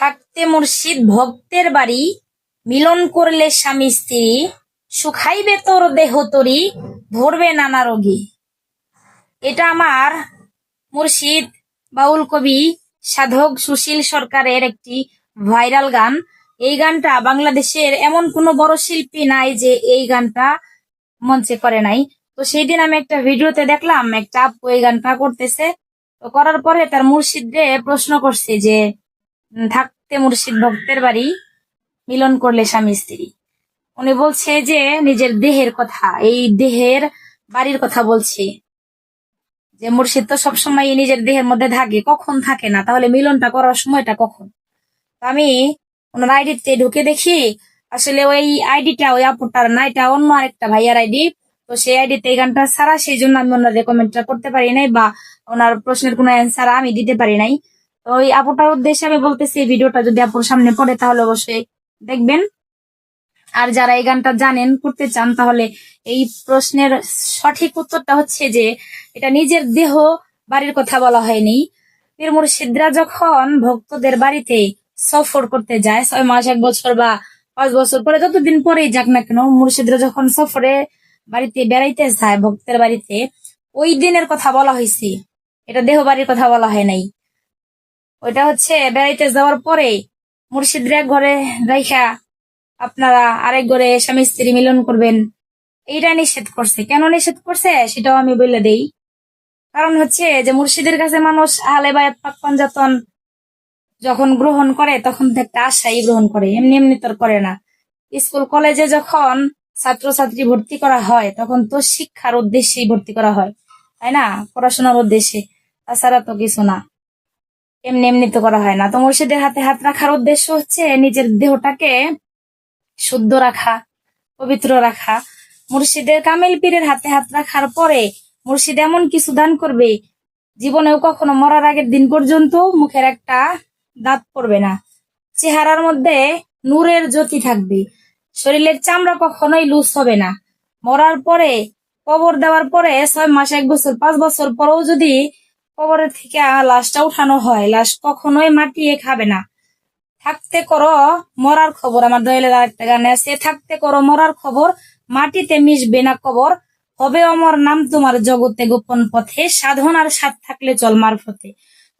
থাকতে মুর্শিদ ভক্তের বাড়ি, মিলন করলে স্বামী স্ত্রী, শুকাইবে তোর দেহ তরি, ধরবে নানা রোগী। এটা আমার মুর্শিদ বাউল কবি সাধক সুশীল সরকারের একটি ভাইরাল গান। এই গানটা বাংলাদেশের এমন কোনো বড় শিল্পী নাই যে এই গানটা মঞ্চে করে নাই। তো সেই দিন আমি একটা ভিডিওতে দেখলাম একটা আপু এই গানটা করতেছে। তো করার পরে তার মুর্শিদরে প্রশ্ন করছে যে থাকতে মুর্শিদ ভক্তের বাড়ি, মিলন করলে স্বামী স্ত্রী। উনি বলছে যে নিজের দেহের কথা, এই দেহের বাড়ির কথা বলছে, যে মুর্শিদ তো সবসময় নিজের দেহের মধ্যে থাকে, কখন থাকে না, তাহলে মিলনটা করার সময়টা কখন? তো আমি ওনার আইডিতে ঢুকে দেখি আসলে ওই আইডিটা ওই আপুটার না, এটা অন্য আরেকটা ভাইয়ার আইডি। তো সেই আইডিতে এই গানটা ছাড়া, সেই জন্য আমি ওনার রেকমেন্ডটা করতে পারি নাই বা ওনার প্রশ্নের কোনো অ্যান্সার আমি দিতে পারি নাই। তো ওই আপুটার উদ্দেশ্যে আমি বলতেছি, এই ভিডিওটা যদি আপুর সামনে পড়ে তাহলে অবশ্যই দেখবেন। আর যারা এই গানটা জানেন, করতে চান, তাহলে এই প্রশ্নের সঠিক উত্তরটা হচ্ছে যে এটা নিজের দেহ বাড়ির কথা বলা হয়নি। পীর মুর্শিদরা যখন ভক্তদের বাড়িতে সফর করতে যায়, 6 মাস 1 বছর বা 5 বছর পরে, যতদিন পরেই যাক না কেন, মুর্শিদরা যখন সফরে বাড়িতে বেড়াইতে যায় ভক্তের বাড়িতে, ওই দিনের কথা বলা হয়েছে, এটা দেহ বাড়ির কথা বলা হয় নাই। ওইটা হচ্ছে বেড়াইতে যাওয়ার পরে মুর্শিদরা ঘরে রাইখা আপনারা আরেক ঘরে স্বামী স্ত্রী মিলন করবেন, এইটা নিষেধ করছে। কেন নিষেধ করছে সেটাও আমি বলে দেই। কারণ হচ্ছে যে মুর্শিদের কাছে মানুষ আহলে বায়াত পাক পাঞ্জাতন যখন গ্রহণ করে তখন তো একটা আশাই গ্রহণ করে, এমনি এমনি তোর করে না। স্কুল কলেজে যখন ছাত্রছাত্রী ভর্তি করা হয় তখন তো শিক্ষার উদ্দেশ্যেই ভর্তি করা হয়, তাই না? পড়াশোনার উদ্দেশ্যে, তাছাড়া তো কিছু না, এমনি এমনি তো করা হয় না। তো মুর্শিদের হাতে হাত রাখার উদ্দেশ্য হচ্ছে নিজের দেহটাকে শুদ্ধ রাখা, পবিত্র রাখা। মুর্শিদের কামিল পীরের হাতে হাত রাখার পরে মুর্শিদ এমন কিছু দান করবে, জীবনেও কখনো মরার আগের দিন পর্যন্ত মুখের একটা দাঁত পড়বে না, চেহারার মধ্যে নূরের জ্যোতি থাকবে, শরীরের চামড়া কখনোই লুজ হবে না। মরার পরে, কবর দেওয়ার পরে 6 মাস 1 বছর 5 বছর পরেও যদি কবরের থেকে লাশটা উঠানো হয়, লাশ কখনোই মাটিয়ে খাবে না। থাকতে করো মরার খবর, আমার দয়ালের আরেকটা গানে আছে, থাকতে করো মরার খবর, মাটিতে মিশবে না কবর, হবে অমর নাম তোমার জগতে গোপন পথে, সাধনার স্বাদ থাকলে চল মারফতে।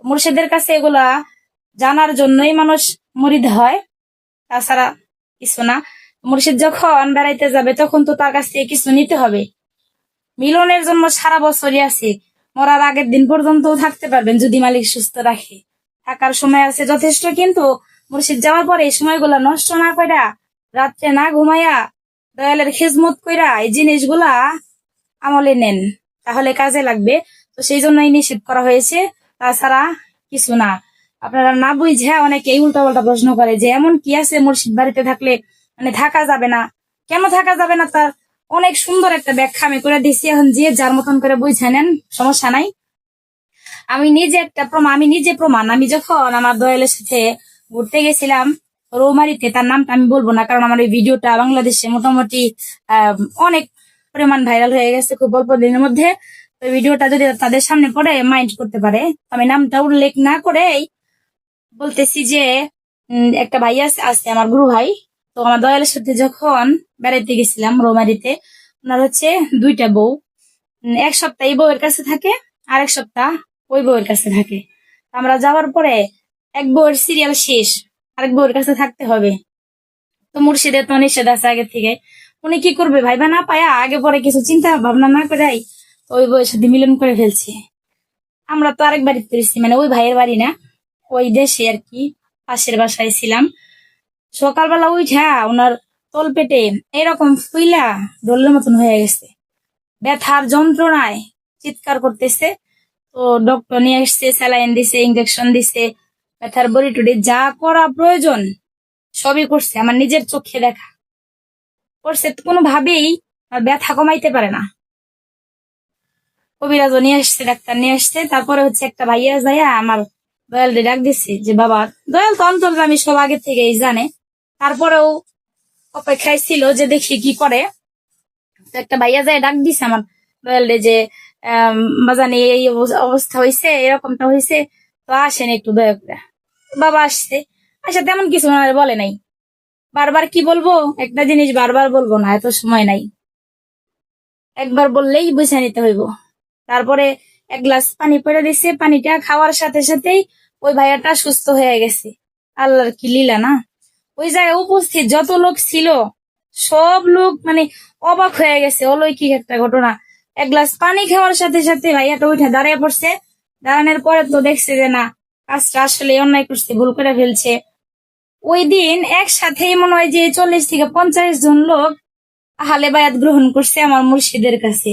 মুর্শিদের কাছে এগুলা জানার জন্যই মানুষ মুরিদ হয়, তাছাড়া কিছু না। মুর্শিদ যখন বেড়াইতে যাবে তখন তো তার কাছ থেকে কিছু নিতে হবে। মিলনের জন্য সারা বছরই আছে, মরার আগের দিন পর্যন্ত থাকতে পারবেন যদি মালিক সুস্থ রাখে, থাকার সময় আছে যথেষ্ট। কিন্তু মুর্শিদ যাওয়ার পরে এই সময়গুলা নষ্ট না কইরা, রাত্রে না ঘুমাইয়া, দয়ালের খিজমত কইরা এই জিনিসগুলা আমলে নেন, তাহলে কাজে লাগবে। তো সেই জন্যই নিষেধ করা হয়েছে, তাছাড়া কিছু না। আপনারা না বুঝে অনেকে উল্টা পাল্টা প্রশ্ন করে যে এমন কি আছে মুর্শিদ বাড়িতে থাকলে মানে থাকা যাবে না, কেন থাকা যাবে না? তার অনেক সুন্দর একটা ব্যাখ্যা আমি করে দিচ্ছি, এখন যে যার মতন করে বুঝে নেন, সমস্যা নাই। আমি নিজে প্রমাণ। আমি যখন আমার দয়ালের সাথে ঘুরতে গেছিলাম রৌমারিতে, তার নামটা আমি বলবো না কারণ আমার এই ভিডিওটা বাংলাদেশে মোটামুটি অনেক পরিমাণ ভাইরাল হয়ে গেছে খুব অল্প দিনের মধ্যে। তো ভিডিওটা যদি তাদের সামনে পড়ে মাইন্ড করতে পারে, আমি নামটা উল্লেখ না করেই বলতেছি যে একটা ভাই আছে আমার গুরু ভাই। তো আমার দয়ালের সাথে যখন বেড়াইতে গেছিলাম রৌমারিতে, ওনার হচ্ছে 2টা বউ। 1 সপ্তাহ এই বউয়ের কাছে থাকে, আর 1 সপ্তাহ ওই বউয়ের কাছে থাকে। আমরা যাওয়ার পরে এক বউয়ের সিরিয়াল শেষ, আরেক বউয়ের কাছে থাকতে হবে। তো মুর্শিদের তো নিষেধ আছে আগে থেকে, উনি কি করবে ভাইবা না পায়া আগে পরে কিছু চিন্তা ভাবনা না করাই ওই বউয়ের সাথে মিলন করে ফেলছে। আমরা তো আরেক বাড়িতে পেরেছি, মানে ওই ভাইয়ের বাড়ি না, ওই দেশে আর কি, পাশের বাসায় ছিলাম। সকালবেলা উঠা ওনার তল পেটে এরকম ফুইলা ডলের মতন হয়ে গেছে, ব্যথার যন্ত্রণায় চিৎকার করতেছে। তো ডক্টর নিয়ে এসছে, স্যালাইন দিছে, ইঞ্জেকশন দিছে, ব্যথার বড়ি টুড়ি যা করা প্রয়োজন সবই করছে, আমার নিজের চোখে দেখা করছে। কোনোভাবেই ব্যথা কমাইতে পারে না। কবিরাজও নিয়ে আসছে, ডাক্তার নিয়ে আসছে। তারপরে হচ্ছে একটা ভাইয়া যাইয়া আমার দয়াল ডাক দিচ্ছে যে বাবা, দয়াল তো অন্তর্যামী, সব আগে থেকেই জানে, তারপরেও অপেক্ষায় ছিল যে দেখি কি করে। তো একটা ভাইয়া যায় ডাক দিছে আমার দয়াল যে বাজানে এই অবস্থা হয়েছে, এরকমটা হয়েছে, তো আসেন একটু দয়া করে। বাবা আসছে, আচ্ছা তেমন কিছু ওনারে বলে নাই। বারবার কি বলবো, একটা জিনিস বারবার বলবো না, এত সময় নাই, একবার বললেই বুঝে নিতে হইব। তারপরে এক গ্লাস পানি পরে দিছে, পানিটা খাওয়ার সাথে সাথেই ওই ভাইয়াটা সুস্থ হয়ে গেছে। আল্লাহর কি লীলা না। ওই জায়গায় উপস্থিত যত লোক ছিল সব লোক মানে অবাক হয়ে গেছে, অলৌকিক একটা ঘটনা। এক গ্লাস পানি খাওয়ার সাথে সাথে ভাইয়াটা উঠে দাঁড়িয়ে পড়ছে। দাঁড়ানোর পরে তো দেখছে যে না, কাজটা আসলে অন্যায় করছে, ভুল করে ফেলছে। ওই দিন একসাথেই মনে হয় যে 40 থেকে 50 জন লোক আহলে বায়াত গ্রহণ করছে আমার মুর্শিদের কাছে।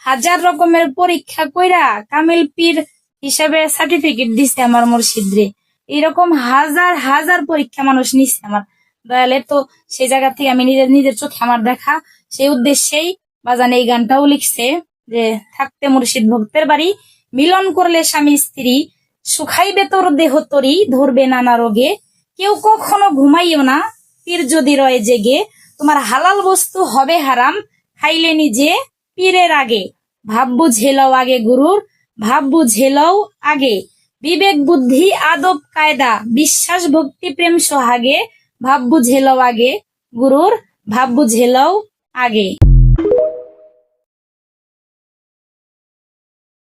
হাজার রকমের পরীক্ষা কইরা কামিল পীর হিসাবে সার্টিফিকেট দিছে আমার মুর্শিদ রে। এরকম হাজার হাজার পরীক্ষা মানুষ নিচ্ছে আমার দয়ালে। তো সেই জায়গা থেকে আমি নিজের নিজের চোখে আমার দেখা, সেই উদ্দেশ্যেই বাজান এই গানটাও লিখছে যে থাকতে মুর্শিদ ভক্তের বাড়ি, মিলন করলে স্বামী স্ত্রী, শুকাইবে তোর দেহ তরি, ধরবে নানা রোগে, কেউ কখনো ঘুমাইও না পীর যদি রয় জেগে, তোমার হালাল বস্তু হবে হারাম খাইলে নিজে পীরের আগে, ভাব বুঝে লও আগে গুরুর, ভাব বুঝে লও আগে, বিবেক বুদ্ধি আদব কায়দা বিশ্বাস ভক্তি প্রেম সোহাগে, ভাব বুঝে লও আগে গুরুর, ভাব বুঝে লও আগে।